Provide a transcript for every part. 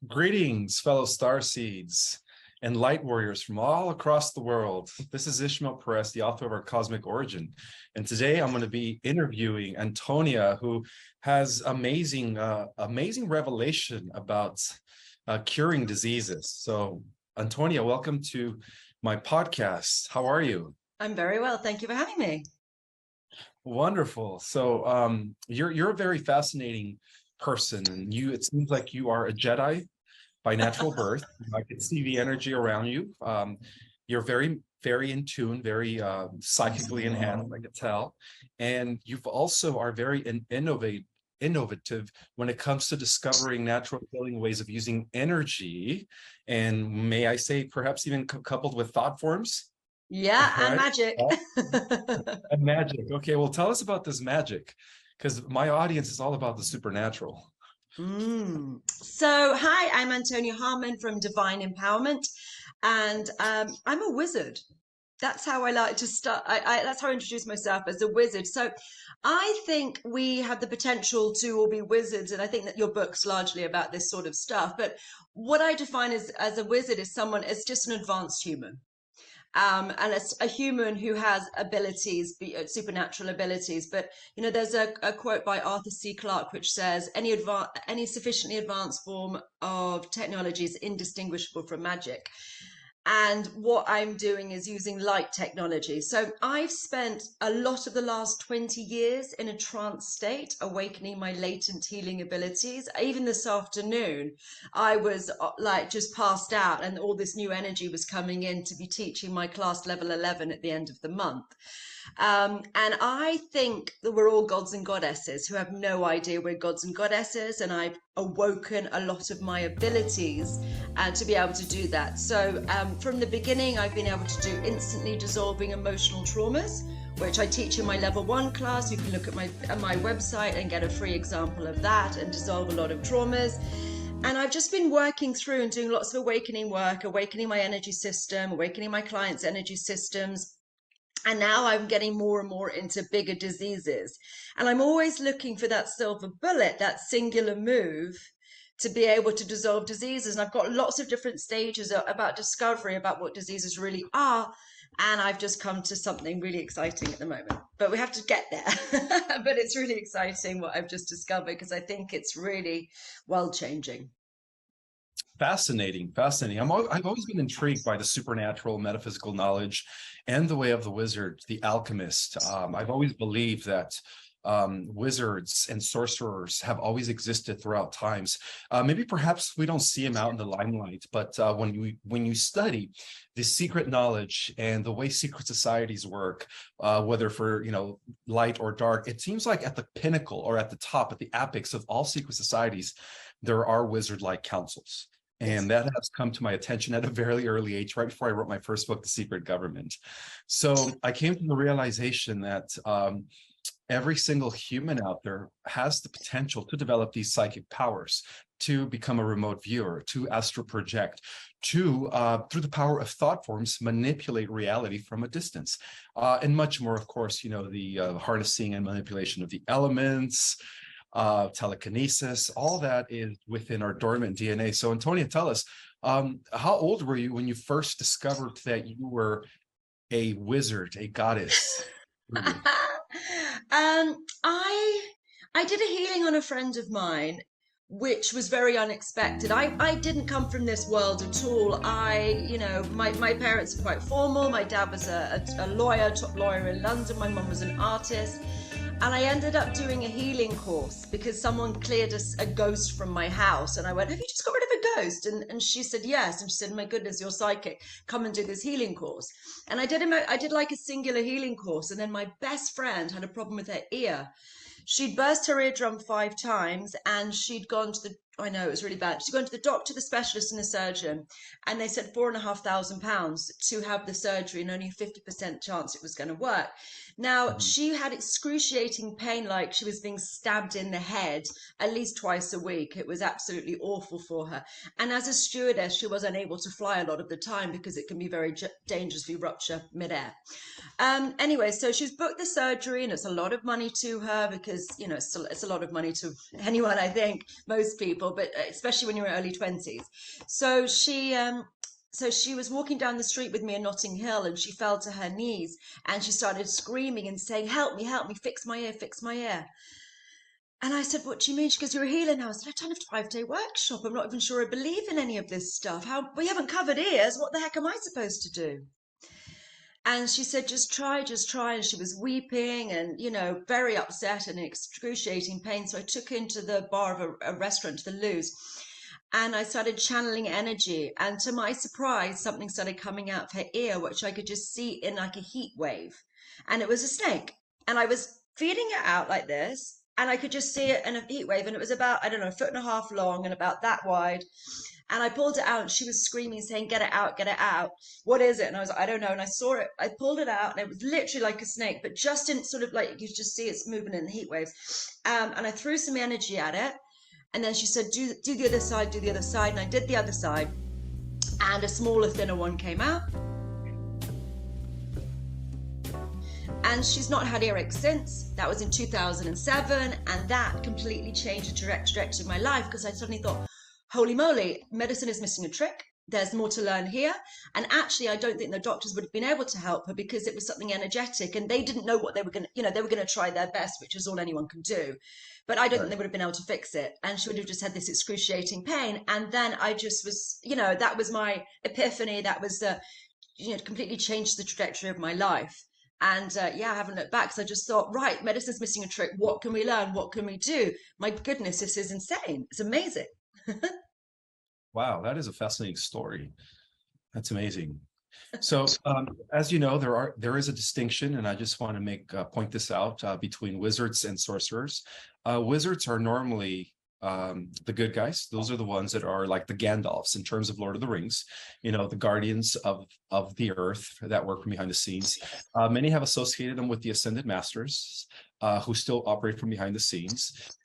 Greetings, fellow star seeds and light warriors from all across the world. This is Ismael Perez, the author of Our Cosmic Origin. And today I'm going to be interviewing Antonia, who has amazing revelation about curing diseases. So Antonia, welcome to my podcast. How are you? I'm very well. Thank you for having me. Wonderful. So you're a very fascinating person, and it seems like you are a Jedi by natural birth. I can see the energy around you. You're very in tune, very psychically enhanced, I can tell. And you've also are very innovative when it comes to discovering natural healing ways of using energy. And may I say, perhaps even coupled with thought forms, Yeah, and right? magic. And magic. Okay, well, tell us about this magic, because my audience is all about the supernatural. So, hi, I'm Antonia Harmon from Divine Empowerment, and I'm a wizard. That's how I like to start. That's how I introduce myself, as a wizard. So, I think we have the potential to all be wizards, and I think that your book's largely about this sort of stuff. But what I define as a wizard is someone as just an advanced human. And it's a human who has abilities, supernatural abilities. But there's a quote by Arthur C. Clarke which says, any sufficiently advanced form of technology is indistinguishable from magic. And what I'm doing is using light technology. So I've spent a lot of the last 20 years in a trance state, awakening my latent healing abilities. Even this afternoon, I was like just passed out, and all this new energy was coming in to be teaching my class level 11 at the end of the month. And I think that we're all gods and goddesses who have no idea we're gods and goddesses. And I've awoken a lot of my abilities to be able to do that. So from the beginning, I've been able to do instantly dissolving emotional traumas, which I teach in my level 1 class. You can look at my website and get a free example of that and dissolve a lot of traumas. And I've just been working through and doing lots of awakening work, awakening my energy system, awakening my clients' energy systems. And now I'm getting more and more into bigger diseases. And I'm always looking for that silver bullet, that singular move to be able to dissolve diseases. And I've got lots of different stages about discovery about what diseases really are. And I've just come to something really exciting at the moment. But we have to get there. But it's really exciting what I've just discovered, because I think it's really world changing. Fascinating, fascinating. I've always been intrigued by the supernatural, metaphysical knowledge, and the way of the wizard, the alchemist. I've always believed that wizards and sorcerers have always existed throughout times. Maybe perhaps we don't see them out in the limelight, but when you study the secret knowledge and the way secret societies work, whether for light or dark, it seems like at the pinnacle or at the top, at the apex of all secret societies, there are wizard-like councils. And that has come to my attention at a very early age, right before I wrote my first book, The Secret Government. So I came to the realization that every single human out there has the potential to develop these psychic powers, to become a remote viewer, to astral project, to, through the power of thought forms, manipulate reality from a distance. And much more, of course, the harnessing and manipulation of the elements, telekinesis, all that is within our dormant DNA. So Antonia, tell us, how old were you when you first discovered that you were a wizard, a goddess? I did a healing on a friend of mine, which was very unexpected. I didn't come from this world at all. My parents are quite formal. My dad was a lawyer, top lawyer in London. My mum was an artist. And I ended up doing a healing course because someone cleared a ghost from my house. And I went, have you just got rid of a ghost? And she said, yes. And she said, my goodness, you're psychic. Come and do this healing course. And I did like a singular healing course. And then my best friend had a problem with her ear. She'd burst her eardrum 5 times, and she'd gone to I know it was really bad. She'd gone to the doctor, the specialist, and the surgeon, and they said £4,500 to have the surgery, and only a 50% chance it was going to work. Now, she had excruciating pain, like she was being stabbed in the head at least twice a week. It was absolutely awful for her. And as a stewardess, she was unable to fly a lot of the time because it can be very dangerous if you rupture midair. Anyway, so she's booked the surgery, and it's a lot of money to her because, it's a lot of money to anyone, I think, most people. people, but especially when you're in early 20s. So she was walking down the street with me in Notting Hill, and she fell to her knees and she started screaming and saying, help me, fix my ear, fix my ear. And I said, what do you mean? She goes, you're a healer now. I said, I've done a 5-day workshop. I'm not even sure I believe in any of this stuff. How, we haven't covered ears. What the heck am I supposed to do? And she said, just try. And she was weeping and, very upset and in excruciating pain. So I took her into the bar of a restaurant, to the Lou's, and I started channeling energy. And to my surprise, something started coming out of her ear, which I could just see in like a heat wave. And it was a snake. And I was feeding it out like this, and I could just see it in a heat wave. And it was about, I don't know, 1.5 feet long and about that wide. And I pulled it out, and she was screaming, saying, get it out, get it out. What is it? And I was like, I don't know. And I saw it. I pulled it out, and it was literally like a snake, but just in sort of like, you could just see it's moving in the heat waves. And I threw some energy at it. And then she said, do the other side, do the other side. And I did the other side. And a smaller, thinner one came out. And she's not had earache since. That was in 2007. And that completely changed the trajectory of my life, because I suddenly thought, holy moly, medicine is missing a trick. There's more to learn here. And actually, I don't think the doctors would have been able to help her, because it was something energetic, and they didn't know what they were going to, they were going to try their best, which is all anyone can do. But I don't think they would have been able to fix it. And she would have just had this excruciating pain. And then I just was, that was my epiphany. That was, completely changed the trajectory of my life. And I haven't looked back, because I just thought, right, medicine's missing a trick. What can we learn? What can we do? My goodness, this is insane. It's amazing. Wow, that is a fascinating story. That's amazing. So, as you know, there is a distinction, and I just want to point this out between wizards and sorcerers. Wizards are normally the good guys. Those are the ones that are like the Gandalfs in terms of Lord of the Rings, the guardians of the earth that work from behind the scenes. Many have associated them with the ascended masters, who still operate from behind the scenes,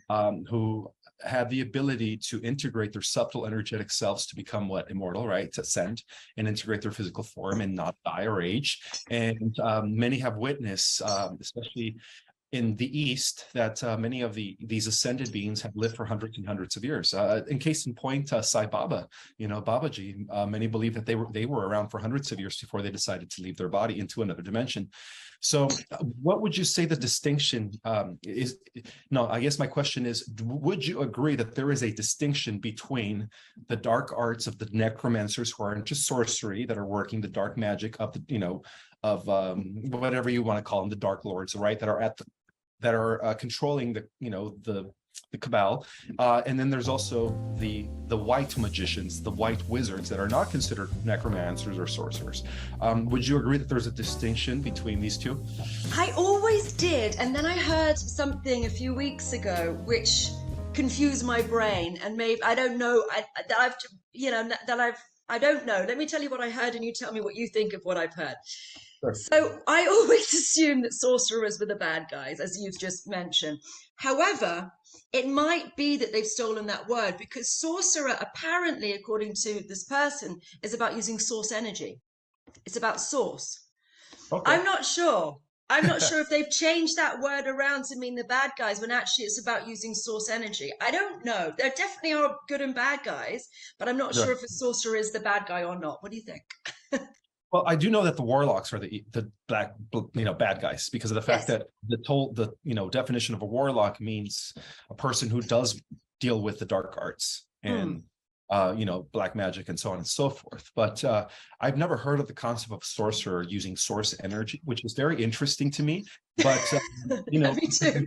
who have the ability to integrate their subtle energetic selves to become immortal, right? To ascend and integrate their physical form and not die or age. And many have witnessed, especially in the East, that many of these ascended beings have lived for hundreds and hundreds of years. In case in point, Sai Baba, Babaji, many believe that they were around for hundreds of years before they decided to leave their body into another dimension. So what would you say the distinction is? No, I guess my question is, would you agree that there is a distinction between the dark arts of the necromancers who are into sorcery, that are working the dark magic of the, whatever you want to call them, the dark lords, right, that are controlling the cabal, and then there's also the white magicians, the white wizards that are not considered necromancers or sorcerers. Would you agree that there's a distinction between these two? I always did, and then I heard something a few weeks ago which confused my brain, and maybe I don't know. I don't know. Let me tell you what I heard, and you tell me what you think of what I've heard. Sure. So I always assumed that sorcerers were the bad guys, as you've just mentioned. However, it might be that they've stolen that word, because sorcerer, apparently, according to this person, is about using source energy. It's about source. Okay. I'm not sure if they've changed that word around to mean the bad guys, when actually it's about using source energy. I don't know. There definitely are good and bad guys, but I'm not sure if a sorcerer is the bad guy or not. What do you think? Well, I do know that the warlocks are the black, bad guys, because of the fact that the definition of a warlock means a person who does deal with the dark arts and black magic and so on and so forth. But I've never heard of the concept of sorcerer using source energy, which is very interesting to me. But me too.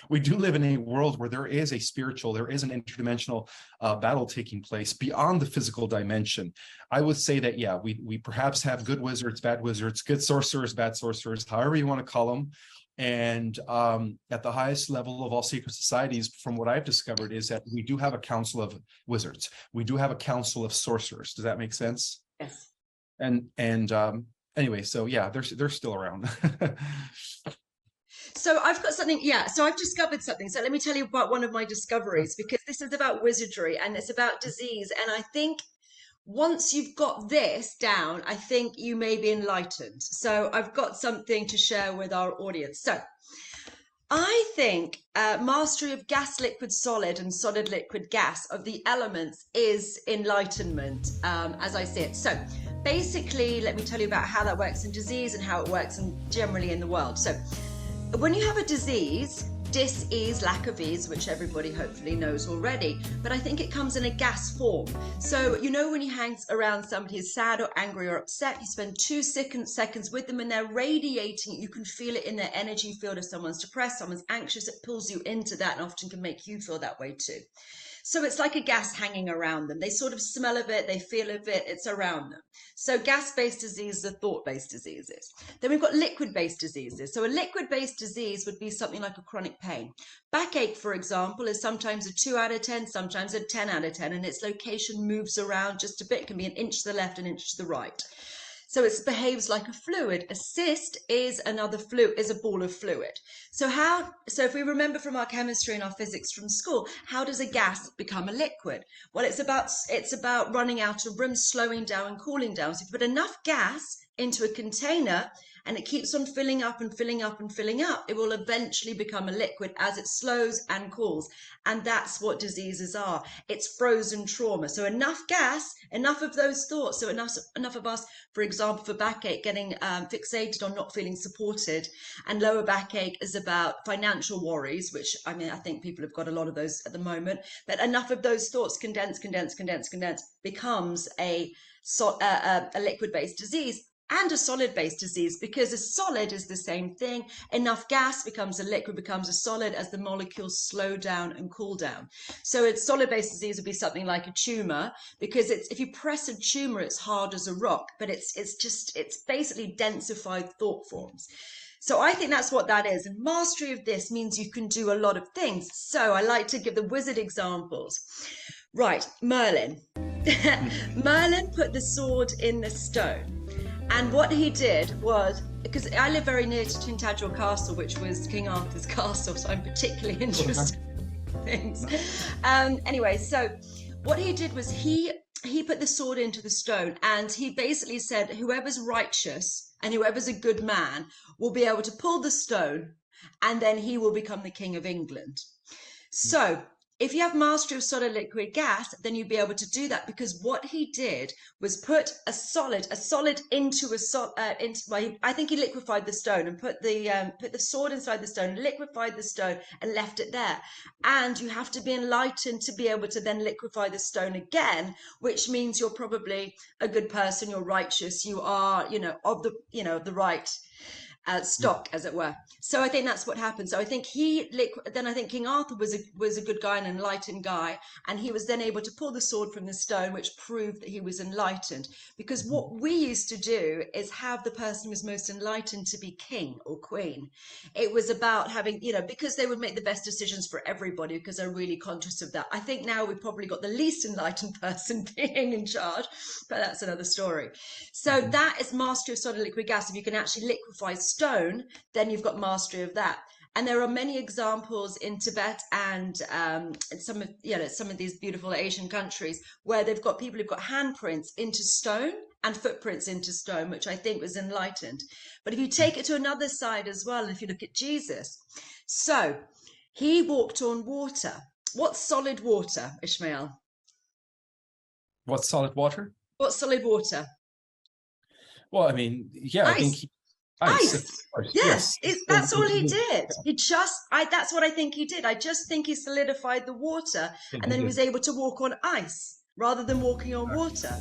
We do live in a world where there is an interdimensional battle taking place beyond the physical dimension. I would say that, we perhaps have good wizards, bad wizards, good sorcerers, bad sorcerers, however you want to call them. And at the highest level of all secret societies, from what I've discovered, is that we do have a council of wizards. We do have a council of sorcerers. Does that make sense? Yes. And anyway, so they're still around. So I've got something, so I've discovered something. So let me tell you about one of my discoveries, because this is about wizardry and it's about disease. And I think once you've got this down, I think you may be enlightened. So I've got something to share with our audience. So I think mastery of gas, liquid, solid, and solid, liquid, gas of the elements is enlightenment, as I see it. So basically, let me tell you about how that works in disease and how it works generally in the world. So when you have a disease, dis-ease, lack of ease, which everybody hopefully knows already, but I think it comes in a gas form. So, you know, when you hang around somebody who's sad or angry or upset, you spend 2 seconds with them and they're radiating. You can feel it in their energy field. If someone's depressed, someone's anxious, it pulls you into that and often can make you feel that way too. So it's like a gas hanging around them. They sort of smell of it, they feel of it, it's around them. So gas-based diseases are thought-based diseases. Then we've got liquid-based diseases. So a liquid-based disease would be something like a chronic pain. Backache, for example, is sometimes a 2 out of 10, sometimes a 10 out of 10, and its location moves around just a bit. It can be an inch to the left, an inch to the right. So it behaves like a fluid. A cyst is another fluid, is a ball of fluid. So if we remember from our chemistry and our physics from school, how does a gas become a liquid? Well, it's about running out of room, slowing down and cooling down. So if you put enough gas into a container and it keeps on filling up and filling up and filling up, it will eventually become a liquid as it slows and cools. And that's what diseases are. It's frozen trauma. So enough gas, enough of those thoughts. So enough of us, for example, for backache, getting fixated on not feeling supported. And lower backache is about financial worries, which I mean, I think people have got a lot of those at the moment. But enough of those thoughts condense, becomes a liquid-based disease. And a solid-based disease, because a solid is the same thing. Enough gas becomes a liquid, becomes a solid as the molecules slow down and cool down. So a solid-based disease would be something like a tumor, because if you press a tumor, it's hard as a rock, but it's basically densified thought forms. So I think that's what that is. And mastery of this means you can do a lot of things. So I like to give the wizard examples. Right, Merlin. Merlin put the sword in the stone. And what he did was, because I live very near to Tintagel Castle, which was King Arthur's castle, so I'm particularly interested in things. Anyway, so what he did was he put the sword into the stone, and he basically said, whoever's righteous and whoever's a good man will be able to pull the stone, and then he will become the King of England. So if you have mastery of solid, liquid, gas, then you'd be able to do that, because what he did was put a solid into a solid. I think he liquefied the stone and put the sword inside the stone, liquefied the stone, and left it there. And you have to be enlightened to be able to then liquefy the stone again, which means you're probably a good person, you're righteous, you are, of the right stock, as it were. So I think that's what happened. So I think then I think King Arthur was a good guy, an enlightened guy, and he was then able to pull the sword from the stone, which proved that he was enlightened. Because what we used to do is have the person who was most enlightened to be king or queen. It was about having, because they would make the best decisions for everybody, because they're really conscious of that. I think now we've probably got the least enlightened person being in charge, but that's another story. So that is mastery of solid, liquid, gas. If you can actually liquefy stone, then you've got mastery of that. And there are many examples in Tibet and some of these beautiful Asian countries where they've got people who've got handprints into stone and footprints into stone, which I think was enlightened. But if you take it to another side as well, if you look at Jesus, so he walked on water. What's solid water, Ishmael? What's solid water? What's solid water? Well, I mean, yeah, Ice. I think Ice. Yes, that's all he did. That's what I think he did. I just think he solidified the water, and then he was able to walk on ice rather than walking on water.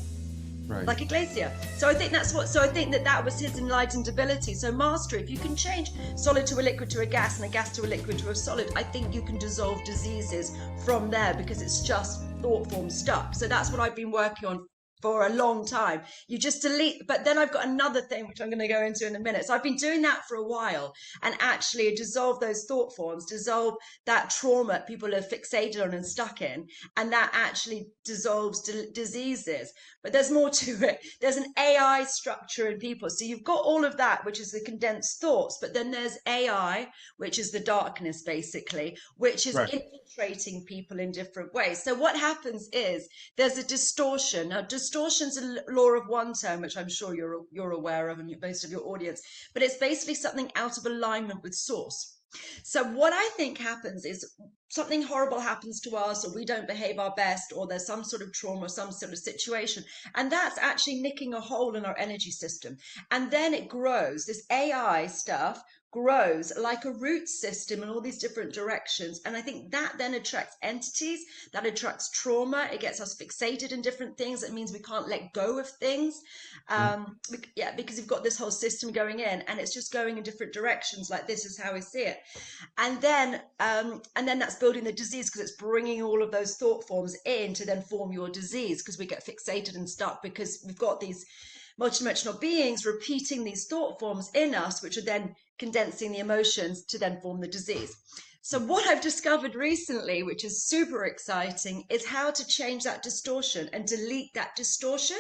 Right. Like a glacier. So I think that was his enlightened ability. So mastery, if you can change solid to a liquid to a gas and a gas to a liquid to a solid, I think you can dissolve diseases from there, because it's just thought form stuck. So that's what I've been working on for a long time. You just delete, but then I've got another thing which I'm going to go into in a minute. So I've been doing that for a while, and actually dissolve those thought forms, dissolve that trauma people are fixated on and stuck in, and that actually dissolves diseases. But there's more to it. There's an AI structure in people. So you've got all of that, which is the condensed thoughts, but then there's AI, which is the darkness, basically, which is infiltrating people in different ways. So what happens is there's a distortion. Now, distortion's a law of one term, which I'm sure you're aware of, and most of your audience, but it's basically something out of alignment with source. So what I think happens is something horrible happens to us, or we don't behave our best, or there's some sort of trauma, some sort of situation. And that's actually nicking a hole in our energy system. And then it grows. This AI stuff grows like a root system in all these different directions. And I think that then attracts entities, that attracts trauma. It gets us fixated in different things. It means we can't let go of things. Mm. Yeah, because you've got this whole system going in and it's just going in different directions. Like this is how I see it. And then that's building the disease because it's bringing all of those thought forms in to then form your disease, because we get fixated and stuck because we've got these multidimensional beings repeating these thought forms in us, which are then condensing the emotions to then form the disease. So what I've discovered recently, which is super exciting, is how to change that distortion and delete that distortion.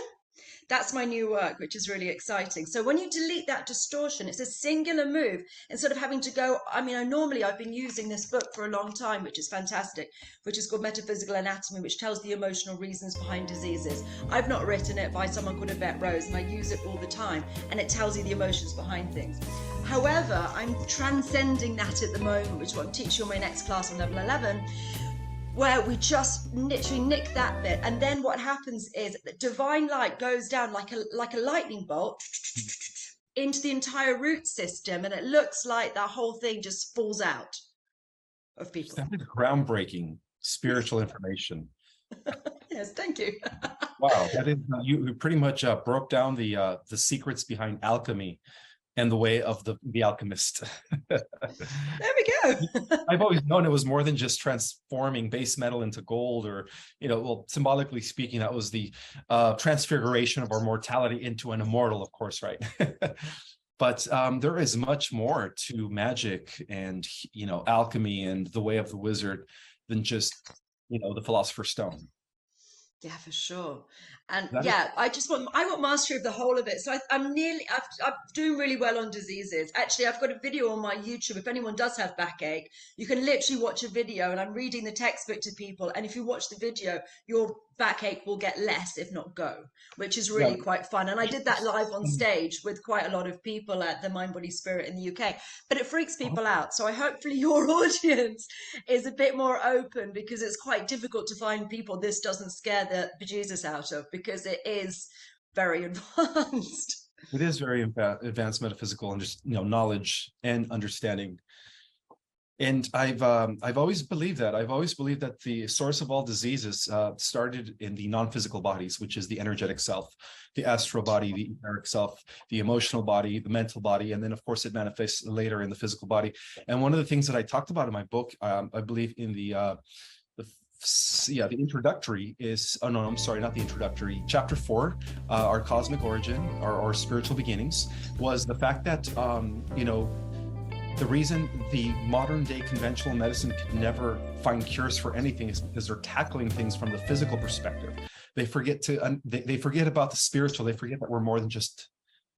That's my new work, which is really exciting. So when you delete that distortion, it's a singular move instead of having to go. I mean, I've been using this book for a long time, which is fantastic, which is called Metaphysical Anatomy, which tells the emotional reasons behind diseases. I've not written it by someone called Yvette Rose, and I use it all the time, and it tells you the emotions behind things. However, I'm transcending that at the moment, which is what I'm teaching in my next class on level 11, where we just literally nick that bit, and then what happens is that divine light goes down like a lightning bolt into the entire root system, and it looks like that whole thing just falls out of people. That is groundbreaking spiritual information. Yes, thank you. Wow, that is you pretty much broke down the secrets behind alchemy and the way of the alchemist. There we go. I've always known it was more than just transforming base metal into gold, or, well, symbolically speaking, that was the transfiguration of our mortality into an immortal, of course, right? But there is much more to magic and, alchemy and the way of the wizard than just, the philosopher's stone. Yeah, for sure. And That is yeah, I want mastery of the whole of it. So I'm doing really well on diseases. Actually, I've got a video on my YouTube. If anyone does have backache, you can literally watch a video, and I'm reading the textbook to people. And if you watch the video, your backache will get less, if not go, which is yeah. really quite fun. And I did that live on stage with quite a lot of people at the Mind Body Spirit in the UK, but it freaks people out. So I hopefully your audience is a bit more open, because it's quite difficult to find people this doesn't scare the bejesus out of, because it is very advanced. It is very advanced metaphysical and just knowledge and understanding. And I've always believed that. I've always believed that the source of all diseases started in the non-physical bodies, which is the energetic self, the astral body, the etheric self, the emotional body, the mental body, and then of course it manifests later in the physical body. And one of the things that I talked about in my book, I believe in the introductory is, oh no, I'm sorry, not the introductory. Chapter 4, our cosmic origin, our spiritual beginnings, was the fact that, the reason the modern day conventional medicine could never find cures for anything is because they're tackling things from the physical perspective. They forget they forget about the spiritual. They forget that we're more than just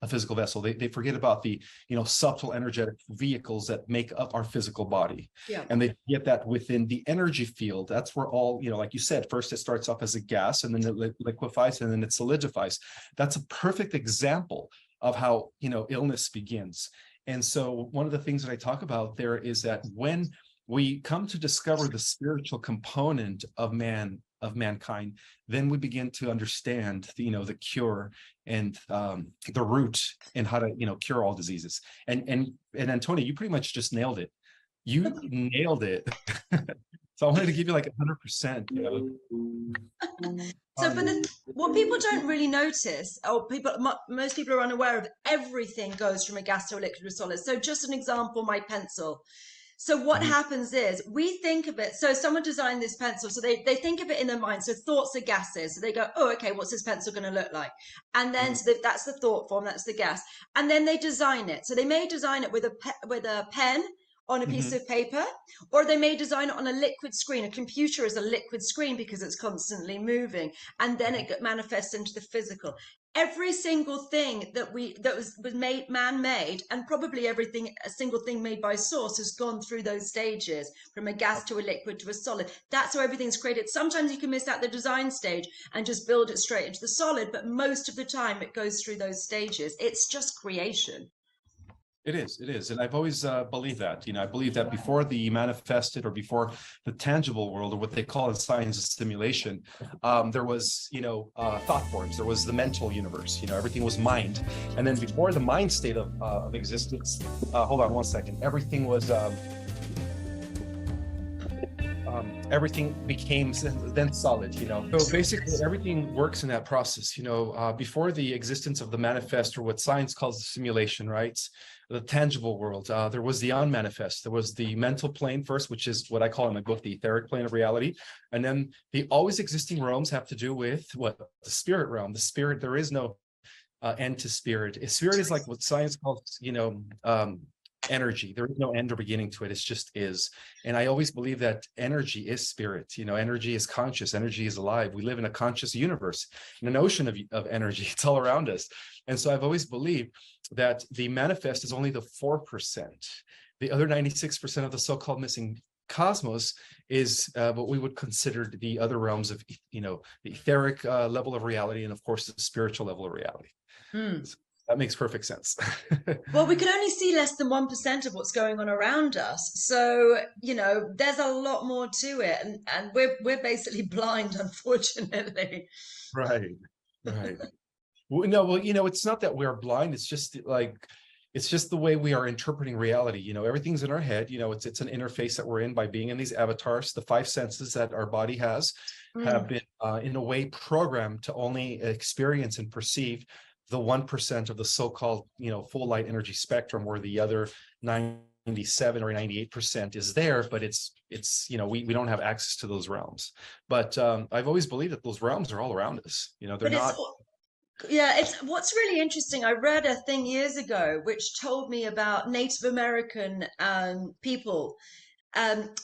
a physical vessel. They forget about the, subtle energetic vehicles that make up our physical body. Yeah. And they get that within the energy field. That's where all, like you said, first it starts off as a gas, and then it liquefies, and then it solidifies. That's a perfect example of how, illness begins. And so one of the things that I talk about there is that when we come to discover the spiritual component of mankind, then we begin to understand the cure and the root, and how to cure all diseases. And Antonia, you pretty much just nailed it. You nailed it. So I wanted to give you like 100%. So, but what people don't really notice, or most people are unaware of, everything goes from a gas to a liquid to a solid. So just an example, my pencil. So what happens is we think of it. So someone designed this pencil. So they think of it in their mind. So thoughts are gases. So they go, oh, okay, what's this pencil going to look like? And then so that's the thought form. That's the gas. And then they design it. So they may design it with a pen on a piece of paper, or they may design it on a liquid screen. A computer is a liquid screen because it's constantly moving, and then it manifests into the physical. Every single thing that was made man-made, and probably a single thing made by source, has gone through those stages from a gas to a liquid to a solid. That's how everything's created. Sometimes you can miss out the design stage and just build it straight into the solid, but most of the time it goes through those stages. It's just creation. It is. And I've always believed that, I believe that before the manifested or before the tangible world, or what they call in science simulation, there was, thought forms, there was the mental universe, everything was mind. And then before the mind state of existence, hold on one second, everything became then solid, So basically everything works in that process, before the existence of the manifest, or what science calls the simulation, right? The tangible world, there was the unmanifest, there was the mental plane first, which is what I call in my book, the etheric plane of reality. And then the always existing realms have to do with what? The spirit realm. The spirit, there is no end to spirit. Spirit is like what science calls, energy. There is no end or beginning to it. It just is. And I always believe that energy is spirit. Energy is conscious. Energy is alive. We live in a conscious universe, in an ocean of energy. It's all around us. And so I've always believed that the manifest is only the 4%. The other 96% of the so-called missing cosmos is what we would consider the other realms of, the etheric level of reality, and of course, the spiritual level of reality. So that makes perfect sense. Well, we can only see less than 1% of what's going on around us. So, there's a lot more to it. And we're basically blind, unfortunately. Right. Well, no, it's not that we're blind. It's just the way we are interpreting reality. Everything's in our head. It's an interface that we're in by being in these avatars. The 5 senses that our body has have been, in a way, programmed to only experience and perceive the 1% of the so-called, full light energy spectrum, where the other 97 or 98% is there, but it's we don't have access to those realms. But I've always believed that those realms are all around us. They're not. Yeah, it's what's really interesting. I read a thing years ago which told me about Native American people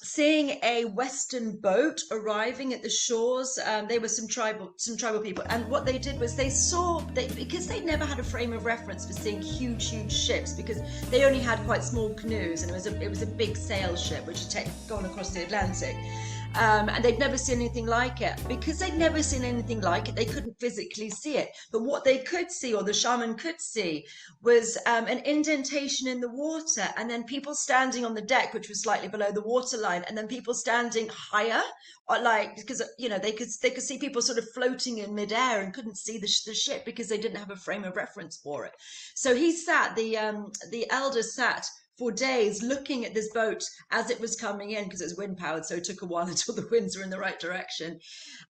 seeing a Western boat arriving at the shores. They were some tribal people, and what they did was because they never had a frame of reference for seeing huge ships, because they only had quite small canoes, and it was a big sail ship which had gone across the Atlantic. And they'd never seen anything like it. Because they'd never seen anything like it, they couldn't physically see it. But what they could see, or the shaman could see, was an indentation in the water, and then people standing on the deck, which was slightly below the waterline, and then people standing higher, because they could see people sort of floating in midair and couldn't see the ship because they didn't have a frame of reference for it. So the elder sat for days looking at this boat as it was coming in, because it was wind powered, so it took a while until the winds were in the right direction,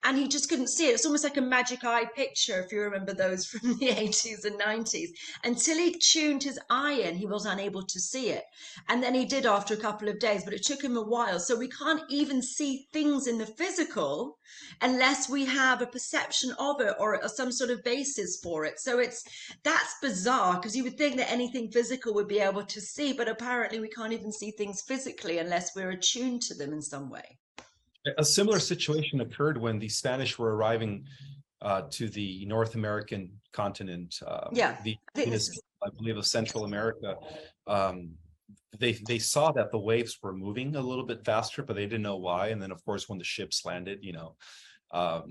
and he just couldn't see it. It's almost like a magic eye picture, if you remember those from the 80s and 90s. Until he tuned his eye in, he was unable to see it, and then he did after a couple of days, but it took him a while. So we can't even see things in the physical unless we have a perception of it, or some sort of basis for it. So that's bizarre, because you would think that anything physical would be able to see, but apparently we can't even see things physically unless we're attuned to them in some way. A similar situation occurred when the Spanish were arriving to the North American continent. I believe of Central America. They saw that the waves were moving a little bit faster, but they didn't know why. And then, of course, when the ships landed,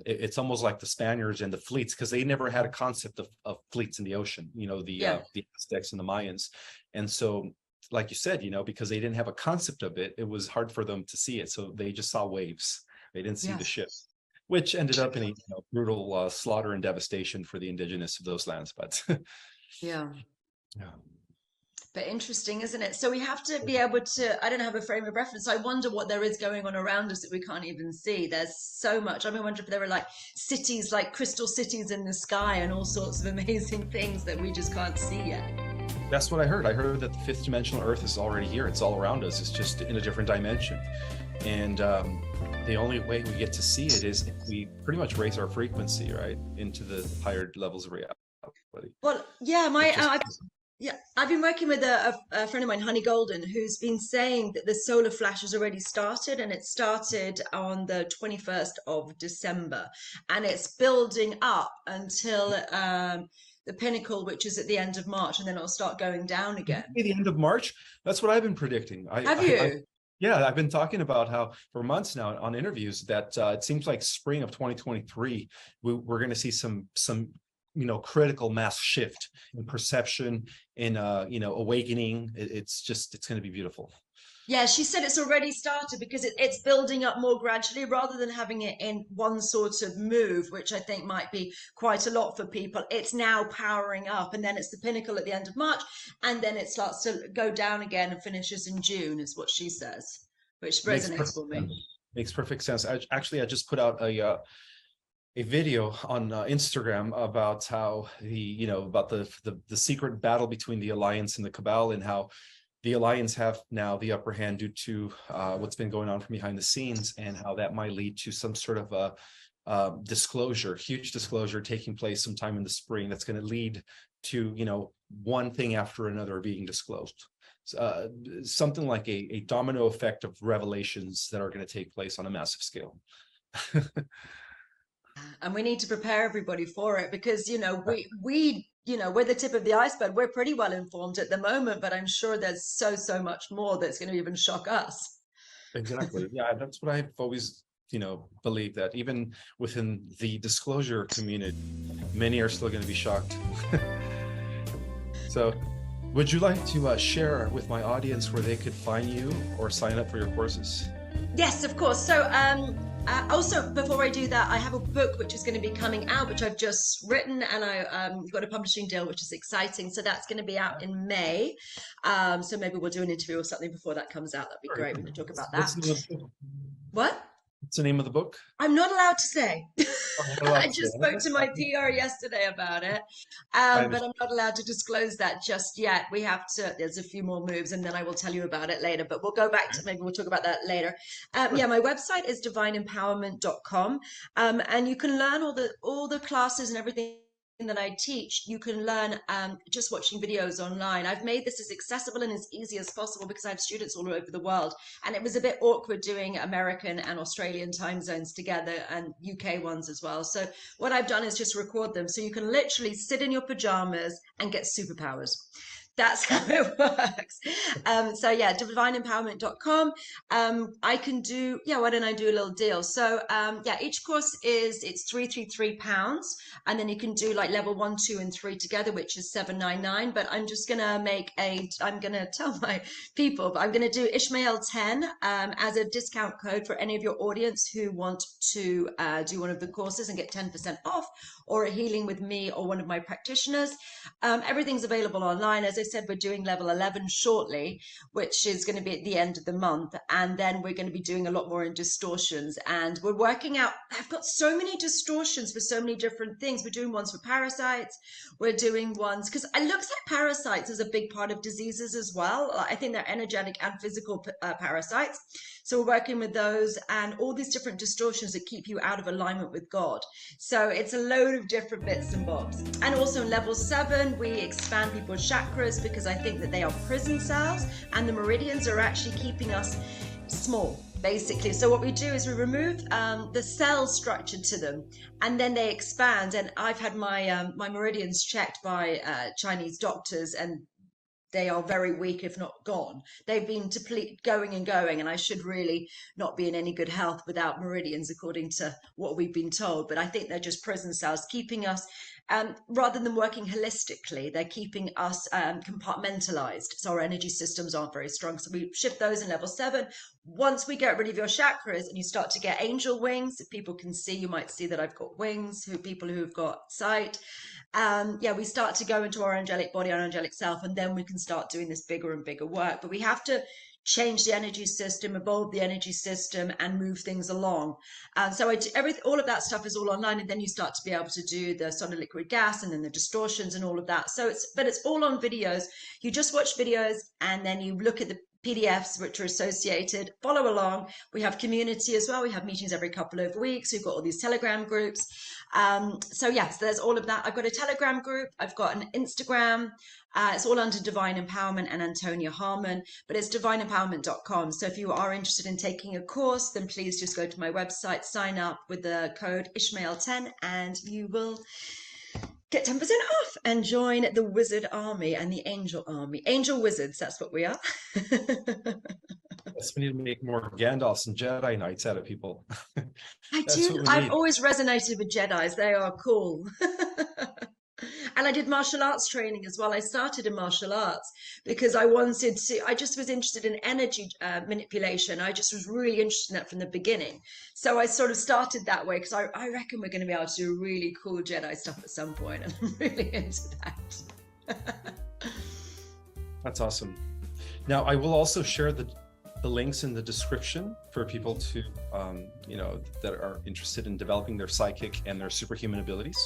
it's almost like the Spaniards and the fleets, because they never had a concept of fleets in the ocean, the Aztecs and the Mayans. And so, like you said, because they didn't have a concept of it, it was hard for them to see it. So they just saw waves. They didn't see the ship, which ended up in a brutal slaughter and devastation for the indigenous of those lands. But yeah. But interesting, isn't it? So we have to be able to, I don't have a frame of reference. I wonder what there is going on around us that we can't even see. There's so much. I wonder if there are like cities, like crystal cities in the sky, and all sorts of amazing things that we just can't see yet. That's what I heard. I heard that the 5th dimensional Earth is already here. It's all around us. It's just in a different dimension. And the only way we get to see it is if we pretty much raise our frequency, right, into the higher levels of reality. Well, yeah, I've been working with a friend of mine, Honey Golden, who's been saying that the solar flash has already started, and it started on the 21st of December, and it's building up until the pinnacle, which is at the end of March, and then it'll start going down again. The end of March? That's what I've been predicting. Have you? Yeah, I've been talking about how for months now on interviews that it seems like spring of 2023, we're going to see some critical mass shift in perception, in awakening. It's going to be beautiful. Yeah, she said it's already started because it's building up more gradually rather than having it in one sort of move, which I think might be quite a lot for people. It's now powering up, and then it's the pinnacle at the end of March, and then it starts to go down again and finishes in June, is what she says, which Makes resonates perfect for me. sense. Makes perfect sense. I just put out a video on Instagram about how about the secret battle between the Alliance and the Cabal, and how the Alliance have now the upper hand due to what's been going on from behind the scenes, and how that might lead to some sort of a huge disclosure taking place sometime in the spring. That's going to lead to one thing after another being disclosed. Something like a domino effect of revelations that are going to take place on a massive scale. And we need to prepare everybody for it because we're the tip of the iceberg. We're pretty well informed at the moment, but I'm sure there's so much more that's going to even shock us. Exactly. Yeah, that's what I've always believed, that even within the disclosure community, many are still going to be shocked. So would you like to share with my audience where they could find you or sign up for your courses? Yes, of course. So also, before I do that, I have a book which is going to be coming out, which I've just written, and I've got a publishing deal, which is exciting. So that's going to be out in May. So maybe we'll do an interview or something before that comes out. That'd be great. We can talk about that. What? What's the name of the book? I'm not allowed to say. I just say. spoke to my PR yesterday about it, but I'm not allowed to disclose that just yet. We have to, there's a few more moves, and then I will tell you about it later, but we'll go back to, maybe we'll talk about that later. Yeah, my website is divineempowerment.com, and you can learn all the classes and everything that I teach. You can learn just watching videos online. I've made this as accessible and as easy as possible because I have students all over the world, and it was a bit awkward doing American and Australian time zones together and UK ones as well. So what I've done is just record them so you can literally sit in your pajamas and get superpowers. That's how it works. So yeah, divineempowerment.com. I can do, yeah, why don't I do a little deal? So yeah, each course it's £333, and then you can do like level 1, 2, and 3 together, which is $799. But I'm just gonna I'm gonna tell my people, but I'm gonna do Ishmael 10 as a discount code for any of your audience who want to do one of the courses and get 10% off, or a healing with me or one of my practitioners. Everything's available online. As I said, we're doing level 11 shortly, which is going to be at the end of the month, and then we're going to be doing a lot more in distortions, and we're working out, I've got so many distortions for so many different things. We're doing ones for parasites, we're doing ones because it looks like parasites is a big part of diseases as well. I think they're energetic and physical parasites, so we're working with those and all these different distortions that keep you out of alignment with God. So it's a load of different bits and bobs. And also in level 7, we expand people's chakras because I think that they are prison cells, and the meridians are actually keeping us small, basically. So what we do is we remove the cell structure to them, and then they expand. And I've had my my meridians checked by Chinese doctors, and they are very weak, if not gone. They've been going and going, and I should really not be in any good health without meridians, according to what we've been told. But I think they're just prison cells keeping us, rather than working holistically, they're keeping us compartmentalized. So our energy systems aren't very strong. So we shift those in level 7. Once we get rid of your chakras and you start to get angel wings, if people can see, you might see that I've got wings, people who've got sight. Yeah, we start to go into our angelic body, our angelic self, and then we can start doing this bigger and bigger work. But we have to change the energy system, evolve the energy system, and move things along. So I do all of that stuff is all online, and then you start to be able to do the solid liquid gas and then the distortions and all of that. So it's all on videos. You just watch videos and then you look at the PDFs which are associated, follow along. We have community as well. We have meetings every couple of weeks. We've got all these Telegram groups. So yes, there's all of that. I've got a Telegram group. I've got an Instagram. It's all under Divine Empowerment and Antonia Harmon, but it's divineempowerment.com. So if you are interested in taking a course, then please just go to my website, sign up with the code Ishmael10, and you will get 10% off and join the wizard army and the angel army. Angel wizards, that's what we are. Yes, we need to make more Gandalfs and Jedi Knights out of people. I do. I've always resonated with Jedis. They are cool. And I did martial arts training as well. I started in martial arts because I just was interested in energy manipulation. I just was really interested in that from the beginning. So I sort of started that way because I reckon we're going to be able to do really cool Jedi stuff at some point. And I'm really into that. That's awesome. Now, I will also share the links in the description for people to, that are interested in developing their psychic and their superhuman abilities.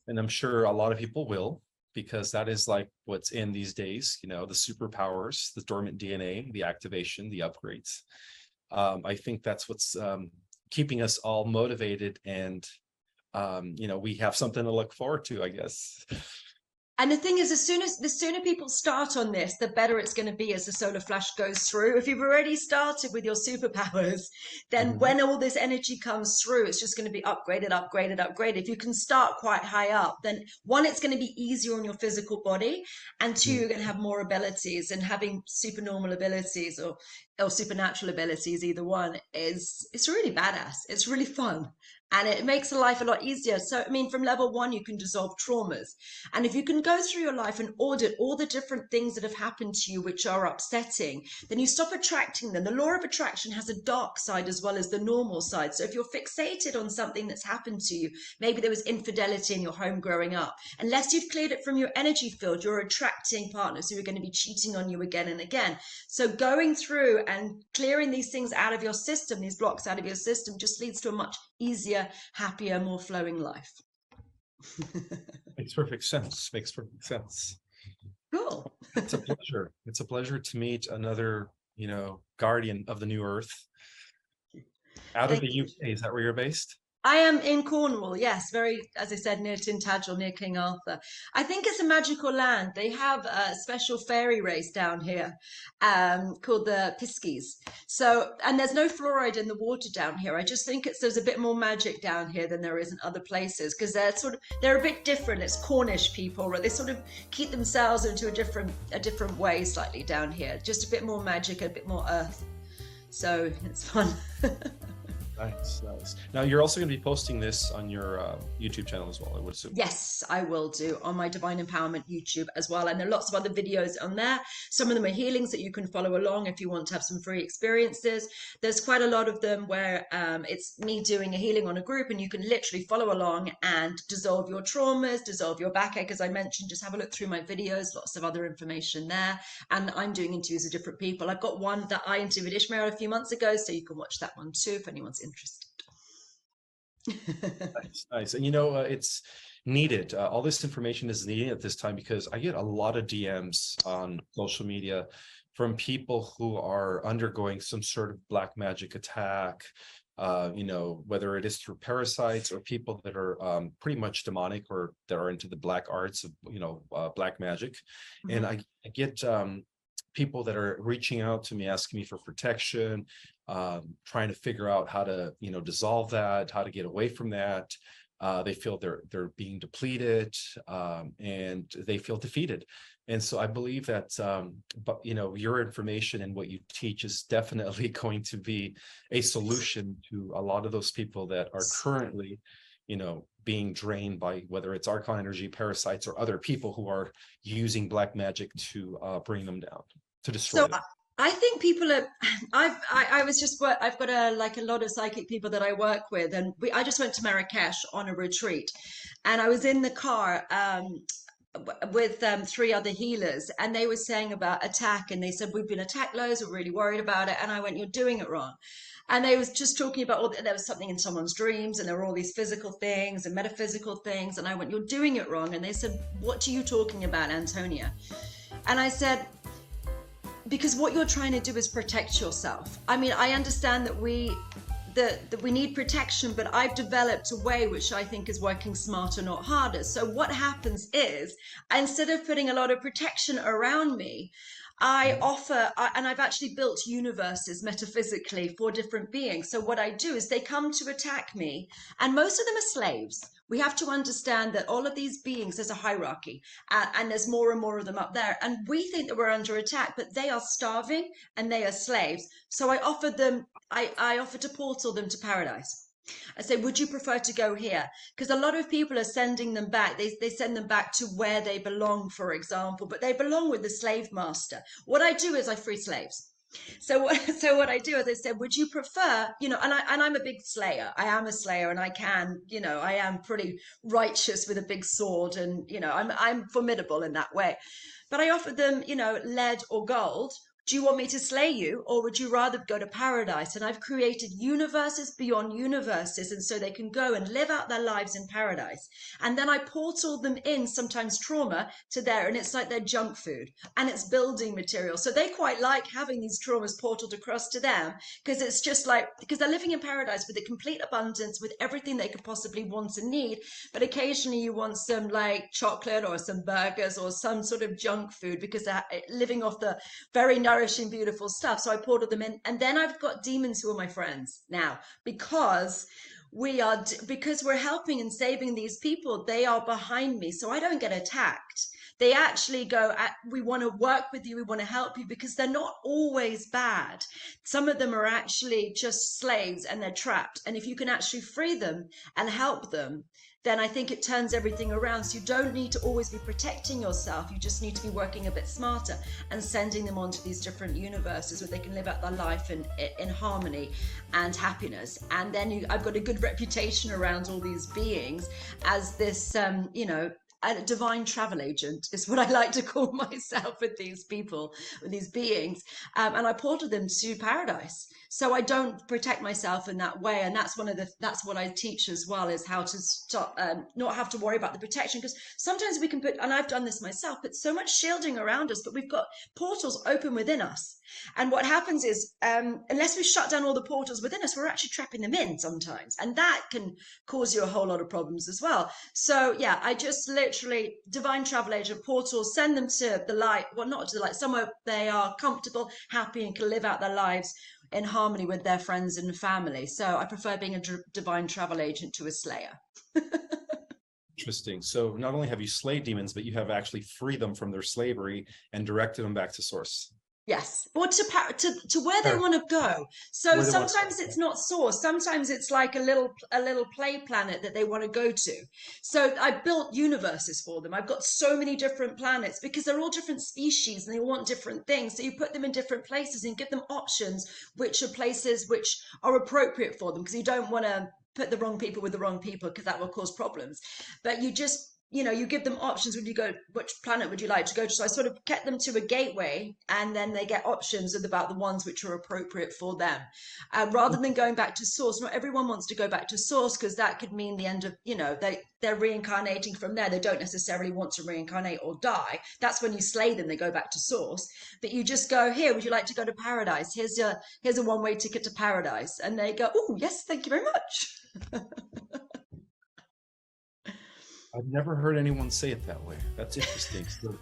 And I'm sure a lot of people will, because that is like what's in these days, the superpowers, the dormant DNA, the activation, the upgrades. I think that's what's keeping us all motivated, and, we have something to look forward to, I guess. And the thing is, the sooner people start on this, the better it's going to be as the solar flash goes through. If you've already started with your superpowers, then when all this energy comes through, it's just going to be upgraded, upgraded, upgraded. If you can start quite high up, then one, it's going to be easier on your physical body, and two, you're going to have more abilities. And having supernormal abilities or supernatural abilities, either one, it's really badass. It's really fun. And it makes life a lot easier. So, I mean, from level 1, you can dissolve traumas. And if you can go through your life and audit all the different things that have happened to you, which are upsetting, then you stop attracting them. The law of attraction has a dark side as well as the normal side. So if you're fixated on something that's happened to you, maybe there was infidelity in your home growing up, unless you've cleared it from your energy field, you're attracting partners who are going to be cheating on you again and again. So going through and clearing these things out of your system, these blocks out of your system, just leads to a much easier, happier, more flowing life. Makes perfect sense. Makes perfect sense. Cool. It's a pleasure. It's a pleasure to meet another, guardian of the new earth. Out of the UK, is that where you're based? I am in Cornwall, yes, very, as I said, near Tintagel, near King Arthur. I think it's a magical land. They have a special fairy race down here called the Piskies. So, and there's no fluoride in the water down here. I just think there's a bit more magic down here than there is in other places, because they're a bit different. It's Cornish people, right? They sort of keep themselves into a different way slightly down here. Just a bit more magic, a bit more earth. So it's fun. Nice. Now, you're also going to be posting this on your YouTube channel as well, I would assume. Yes, I will do on my Divine Empowerment YouTube as well. And there are lots of other videos on there. Some of them are healings that you can follow along if you want to have some free experiences. There's quite a lot of them where it's me doing a healing on a group, and you can literally follow along and dissolve your traumas, dissolve your backache. As I mentioned, just have a look through my videos, lots of other information there. And I'm doing interviews with different people. I've got one that I interviewed Ishmael a few months ago, so you can watch that one too if anyone's interested. Nice. And it's needed. All this information is needed at this time, because I get a lot of DMs on social media from people who are undergoing some sort of black magic attack, whether it is through parasites or people that are pretty much demonic, or that are into the black arts of, black magic. And I get people that are reaching out to me, asking me for protection, trying to figure out how to, dissolve that, how to get away from that. They feel they're being depleted, and they feel defeated. And so I believe that, your information and what you teach is definitely going to be a solution to a lot of those people that are currently, being drained by, whether it's archon energy, parasites, or other people who are using black magic to bring them down, to destroy them. I think people are. I've got a lot of psychic people that I work with, and I just went to Marrakesh on a retreat, and I was in the car with 3 other healers, and they were saying about attack, and they said, we've been attacked loads, we're really worried about it. And I went, you're doing it wrong. And they was just talking about there was something in someone's dreams, and there were all these physical things and metaphysical things. And I went, you're doing it wrong. And they said, what are you talking about, Antonia? And I said, because what you're trying to do is protect yourself. I mean, I understand that we need protection, but I've developed a way which I think is working smarter, not harder. So what happens is, instead of putting a lot of protection around me, I offer, and I've actually built universes metaphysically for different beings. So what I do is they come to attack me, and most of them are slaves. We have to understand that all of these beings, there's a hierarchy, and there's more and more of them up there. And we think that we're under attack, but they are starving and they are slaves. So I offer them, I offer to portal them to paradise. I say, would you prefer to go here? Because a lot of people are sending them back. They send them back to where they belong, for example, but they belong with the slave master. What I do is I free slaves. So what I do is I said, would you prefer, and I'm a big slayer. I am a slayer, and I can, I am pretty righteous with a big sword, and I'm formidable in that way. But I offered them, lead or gold. Do you want me to slay you, or would you rather go to paradise? And I've created universes beyond universes, and so they can go and live out their lives in paradise. And then I portal them in, sometimes trauma, to there, and it's like their junk food, and it's building material. So they quite like having these traumas portaled across to them, because it's just like, because they're living in paradise with a complete abundance, with everything they could possibly want and need. But occasionally you want some like chocolate or some burgers or some sort of junk food, because they're living off the very nourishing, beautiful stuff. So I portal them in, and then I've got demons who are my friends now, because we're helping and saving these people. They are behind me, so I don't get attacked. They actually go, we want to work with you, we want to help you, because they're not always bad. Some of them are actually just slaves, and they're trapped. And if you can actually free them and help them, then I think it turns everything around. So you don't need to always be protecting yourself. You just need to be working a bit smarter and sending them onto these different universes where they can live out their life in harmony and happiness. And then I've got a good reputation around all these beings as this, a divine travel agent is what I like to call myself with these people, with these beings. And I portal them to paradise. So I don't protect myself in that way. And that's that's what I teach as well, is how to stop, not have to worry about the protection. Because sometimes we can put, and I've done this myself, put so much shielding around us, but we've got portals open within us. And what happens is, unless we shut down all the portals within us, we're actually trapping them in sometimes. And that can cause you a whole lot of problems as well. So yeah, I just literally, divine travel agent portals, send them to the light, well, not to the light, somewhere they are comfortable, happy, and can live out their lives in harmony with their friends and family. So I prefer being a divine travel agent to a slayer. Interesting. So not only have you slayed demons, but you have actually freed them from their slavery and directed them back to source. Yes, or to where they want to go. So sometimes it's not source. Sometimes it's like a little play planet that they want to go to. So I built universes for them. I've got so many different planets because they're all different species and they want different things. So you put them in different places and give them options, which are places which are appropriate for them, because you don't want to put the wrong people with the wrong people, because that will cause problems. But you just, you give them options when you go, which planet would you like to go to? So I sort of get them to a gateway, and then they get options about the ones which are appropriate for them. Rather than going back to source, not everyone wants to go back to source, because that could mean the end of, they're reincarnating from there. They don't necessarily want to reincarnate or die. That's when you slay them, they go back to source. But you just go, here, would you like to go to paradise? Here's a one-way ticket to paradise. And they go, oh, yes, thank you very much. I've never heard anyone say it that way. That's interesting. So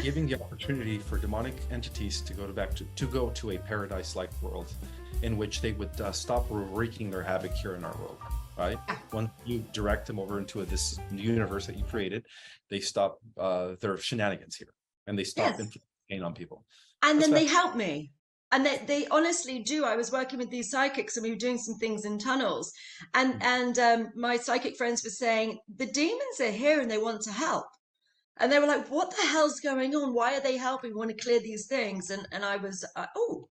giving the opportunity for demonic entities to go to a paradise-like world in which they would stop wreaking their havoc here in our world, right? Once you direct them over into this universe that you created, they stop their shenanigans here, and they stop inflicting on people. And then they help me. And they honestly do. I was working with these psychics, and we were doing some things in tunnels. And my psychic friends were saying, the demons are here and they want to help. And they were like, what the hell's going on? Why are they helping? We want to clear these things. And I was, oh,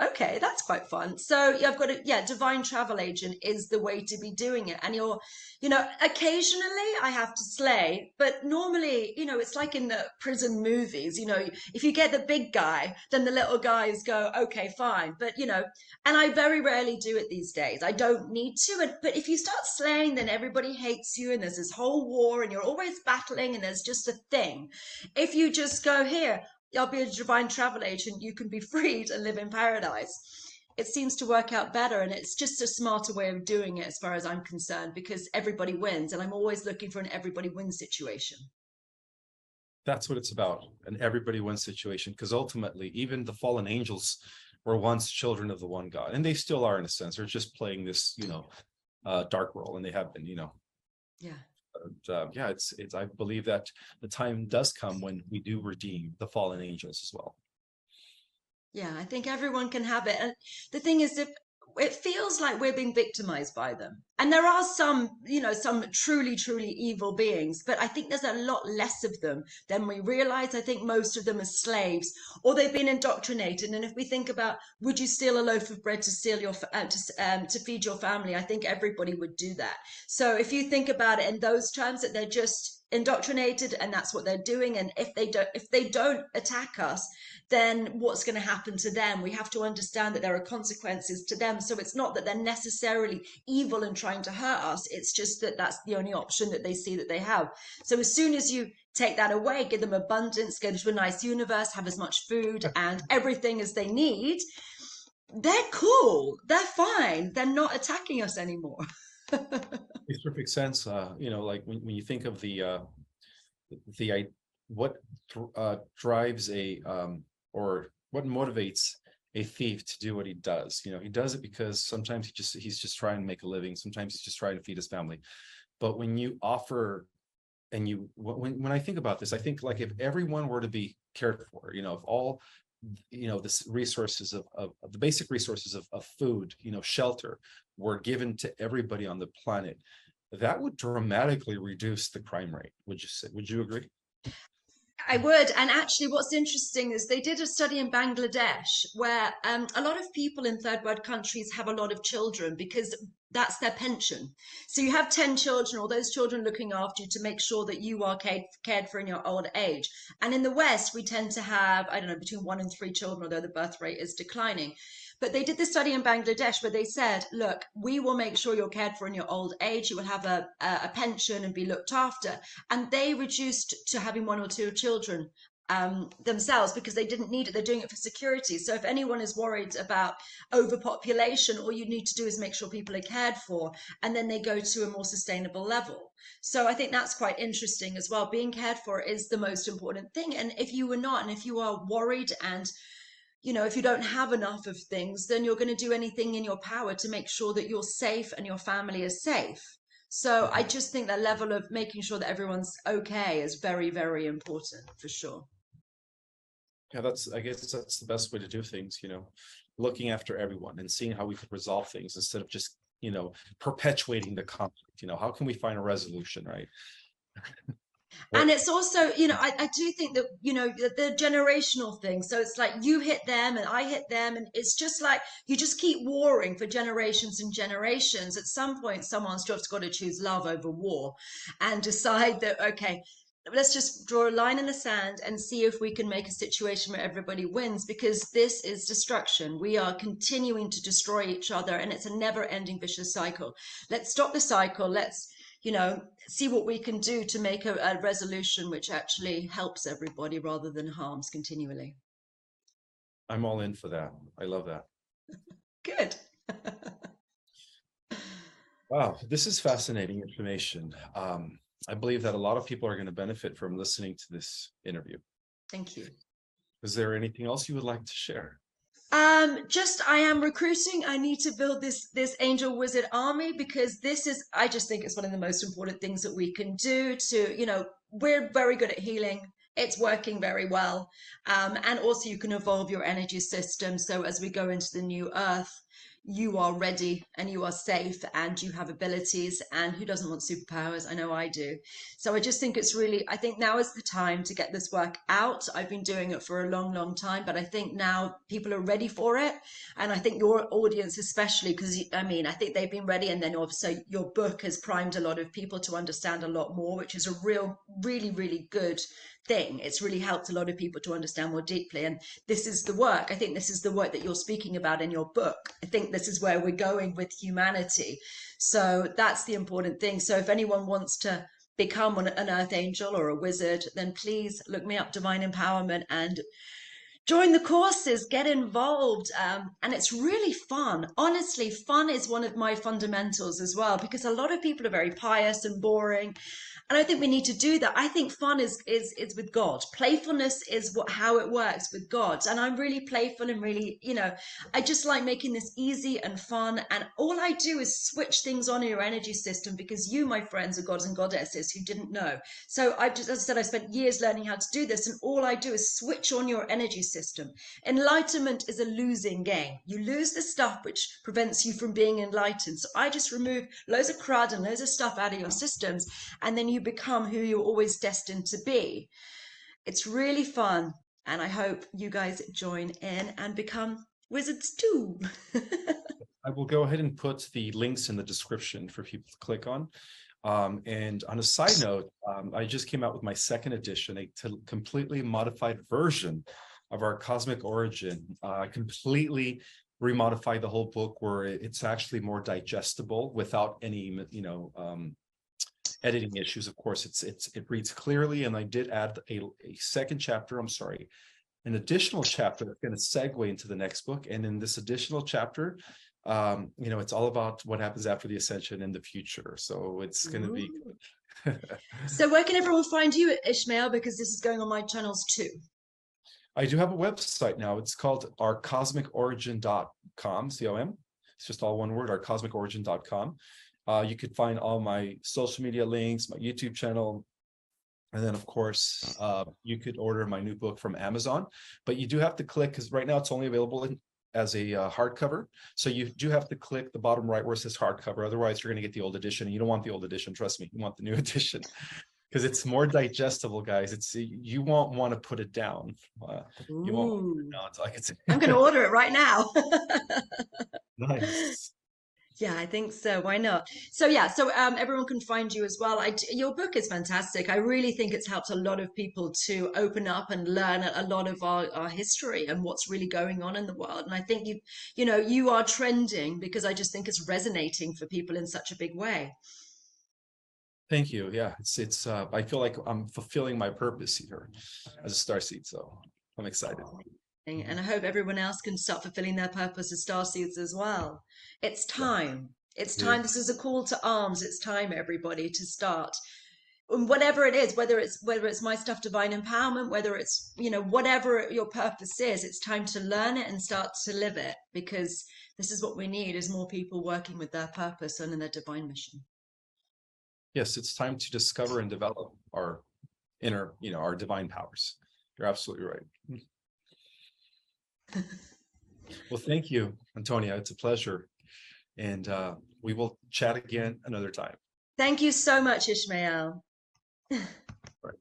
okay, that's quite fun. So I've got divine travel agent is the way to be doing it. And occasionally I have to slay, but normally, it's like in the prison movies, if you get the big guy, then the little guys go, okay, fine. But, and I very rarely do it these days. I don't need to. But if you start slaying, then everybody hates you, and there's this whole war, and you're always battling, and there's just a thing. If you just go, here, I'll be a divine travel agent, you can be freed and live in paradise, it seems to work out better. And it's just a smarter way of doing it as far as I'm concerned, because everybody wins, and I'm always looking for an everybody wins situation. That's what it's about, an everybody wins situation, because ultimately even the fallen angels were once children of the one God, and they still are in a sense. They're just playing this dark role, and they have been I believe that the time does come when we do redeem the fallen angels as well. Yeah, I think everyone can have it. And the thing is, if it feels like we're being victimized by them. And there are some, some truly, truly evil beings, but I think there's a lot less of them than we realize. I think most of them are slaves, or they've been indoctrinated. And if we think about, would you steal a loaf of bread to steal your to feed your family? I think everybody would do that. So if you think about it in those terms, that they're just indoctrinated and that's what they're doing, and if they don't attack us, then what's going to happen to them? We have to understand that there are consequences to them. So it's not that they're necessarily evil and trying to hurt us, it's just that that's the only option that they see that they have. So as soon as you take that away, give them abundance, go to a nice universe, have as much food and everything as they need, they're cool, they're fine, they're not attacking us anymore. Makes perfect sense. Like when you think of what drives or what motivates a thief to do what he does. He does it because sometimes he's just trying to make a living. Sometimes he's just trying to feed his family. But when you offer, and when I think about this, I think like if everyone were to be cared for, if all the resources of the basic resources of food, shelter, were given to everybody on the planet, that would dramatically reduce the crime rate. Would you agree? I would. And actually, what's interesting is they did a study in Bangladesh where a lot of people in third world countries have a lot of children because that's their pension. So you have 10 children, all those children looking after you to make sure that you are cared for in your old age. And in the West, we tend to have, I don't know, between 1 and 3 children, although the birth rate is declining. But they did the study in Bangladesh where they said, look, we will make sure you're cared for in your old age. You will have a pension and be looked after. And they reduced to having 1 or 2 children themselves because they didn't need it. They're doing it for security. So if anyone is worried about overpopulation, all you need to do is make sure people are cared for, and then they go to a more sustainable level. So I think that's quite interesting as well. Being cared for is the most important thing. And if you are not, and if you are worried and if you don't have enough of things, then you're going to do anything in your power to make sure that you're safe and your family is safe. So I just think that level of making sure that everyone's okay is very, very important for sure. Yeah, I guess that's the best way to do things, looking after everyone and seeing how we could resolve things instead of just, perpetuating the conflict. How can we find a resolution, right? And it's also, I do think that, the generational thing. So it's like you hit them and I hit them. And it's just like you just keep warring for generations and generations. At some point, someone's just got to choose love over war and decide that, okay, let's just draw a line in the sand and see if we can make a situation where everybody wins, because this is destruction. We are continuing to destroy each other and it's a never ending vicious cycle. Let's stop the cycle. Let's see what we can do to make a resolution which actually helps everybody rather than harms continually. I'm all in for that. I love that. Good. Wow, this is fascinating information. I believe that a lot of people are going to benefit from listening to this interview. Thank you. Is there anything else you would like to share? I am recruiting. I need to build this angel wizard army because I just think it's one of the most important things that we can do to, we're very good at healing. It's working very well. And also you can evolve your energy system. So as we go into the new earth, you are ready and you are safe and you have abilities, and who doesn't want superpowers? I know I do. So I just think I think now is the time to get this work out. I've been doing it for a long, long time, but I think now people are ready for it. And I think your audience, especially, because I think they've been ready. And then also your book has primed a lot of people to understand a lot more, which is a really, really good thing. It's really helped a lot of people to understand more deeply. And this is the work. I think this is the work that you're speaking about in your book. I think this is where we're going with humanity. So that's the important thing. So if anyone wants to become an earth angel or a wizard, then please look me up, Divine Empowerment, and join the courses, get involved. And it's really fun. Honestly, fun is one of my fundamentals as well, because a lot of people are very pious and boring. And I think we need to do that. I think fun is with God. Playfulness is how it works with God. And I'm really playful and really, I just like making this easy and fun. And all I do is switch things on in your energy system, because you, my friends, are gods and goddesses who didn't know. So as I said, I spent years learning how to do this, and all I do is switch on your energy system. Enlightenment is a losing game. You lose the stuff which prevents you from being enlightened. So I just remove loads of crud and loads of stuff out of your systems, and then you become who you're always destined to be. It's really fun, and I hope you guys join in and become wizards too. I will go ahead and put the links in the description for people to click on. And on a side note, I just came out with my second edition, a completely modified version of our Cosmic Origin. Completely remodified the whole book, where it's actually more digestible without any, editing issues. Of course, it reads clearly, and I did add a second chapter. I'm sorry, an additional chapter that's going to segue into the next book. And in this additional chapter, it's all about what happens after the ascension in the future. So it's going to be good. So where can everyone find you, Ishmael? Because this is going on my channels too. I do have a website now. It's called ourcosmicorigin.com, C-O-M. It's just all one word, ourcosmicorigin.com. You could find all my social media links, my YouTube channel. And then, of course, you could order my new book from Amazon. But you do have to click, because right now it's only available as a hardcover. So you do have to click the bottom right where it says hardcover. Otherwise, you're going to get the old edition. And you don't want the old edition. Trust me, you want the new edition. Because it's more digestible, guys. You won't want to put it down. You won't want to put it down until I can say. I'm going to order it right now. Nice. Yeah, I think so. Why not? So yeah, so everyone can find you as well. Your book is fantastic. I really think it's helped a lot of people to open up and learn a lot of our history and what's really going on in the world. And I think you are trending, because I just think it's resonating for people in such a big way. Thank you. Yeah, it's I feel like I'm fulfilling my purpose here as a starseed, so I'm excited. And I hope everyone else can start fulfilling their purpose as starseeds as well. It's time. It's time. This is a call to arms. It's time, everybody, to start. And whatever it is, whether it's my stuff, divine empowerment, whether it's, whatever your purpose is, it's time to learn it and start to live it, because this is what we need, is more people working with their purpose and in their divine mission. Yes, it's time to discover and develop our inner, our divine powers. You're absolutely right. Well, thank you, Antonia. It's a pleasure. And we will chat again another time. Thank you so much, Ishmael. Right.